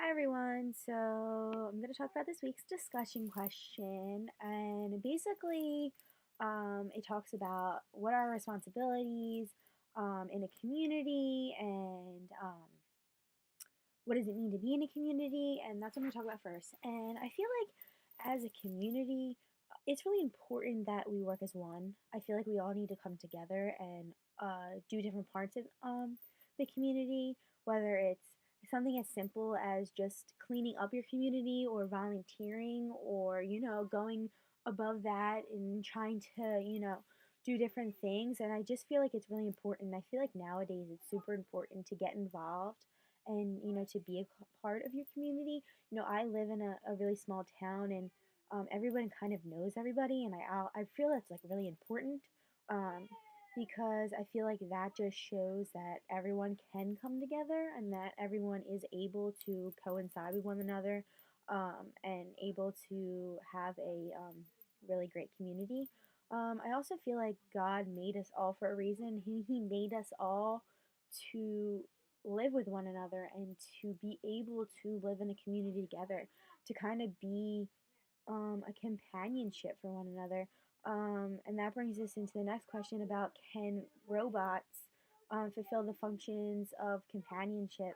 Hi everyone. So I'm going to talk about this week's discussion question, and basically, it talks about what are our responsibilities in a community, and what does it mean to be in a community, and that's what I'm going to talk about first. And I feel like as a community, it's really important that we work as one. I feel like we all need to come together and do different parts of the community, whether it's something as simple as just cleaning up your community or volunteering or, going above that and trying to, do different things. And I just feel like it's really important. I feel like nowadays it's super important to get involved and to be a part of your community. I live in a really small town, and everyone kind of knows everybody, and I feel that's like really important, um, because I feel like that just shows that everyone can come together and that everyone is able to coincide with one another, and able to have a really great community. I also feel like God made us all for a reason. He made us all to live with one another and to be able to live in a community together, to kind of be a companionship for one another. And that brings us into the next question about, can robots fulfill the functions of companionship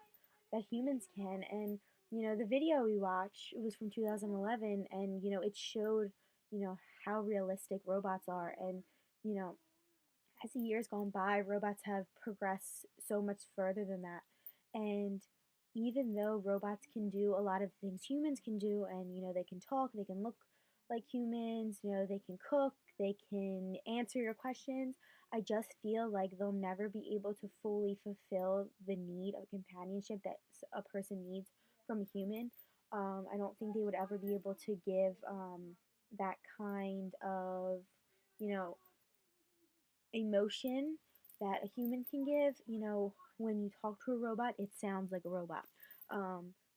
that humans can? And the video we watched, it was from 2011, and it showed how realistic robots are. And you know as the years gone by, robots have progressed so much further than that. And even though robots can do a lot of things humans can do, and they can talk, they can look like humans, they can cook, they can answer your questions, I just feel like they'll never be able to fully fulfill the need of companionship that a person needs from a human. I don't think they would ever be able to give that kind of, you know, emotion that a human can give. When you talk to a robot, it sounds like a robot.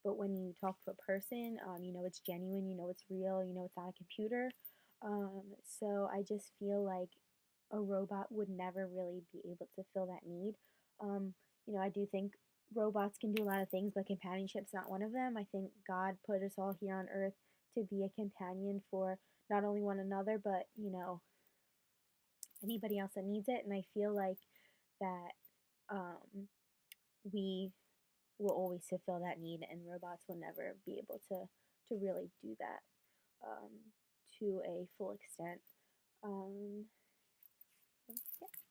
But when you talk to a person, it's genuine, it's real, it's not a computer. So I just feel like a robot would never really be able to fill that need. I do think robots can do a lot of things, but companionship's not one of them. I think God put us all here on earth to be a companion for not only one another, but, anybody else that needs it. And I feel like that we will always fulfill that need, and robots will never be able to really do that um, to a full extent. Um, yeah.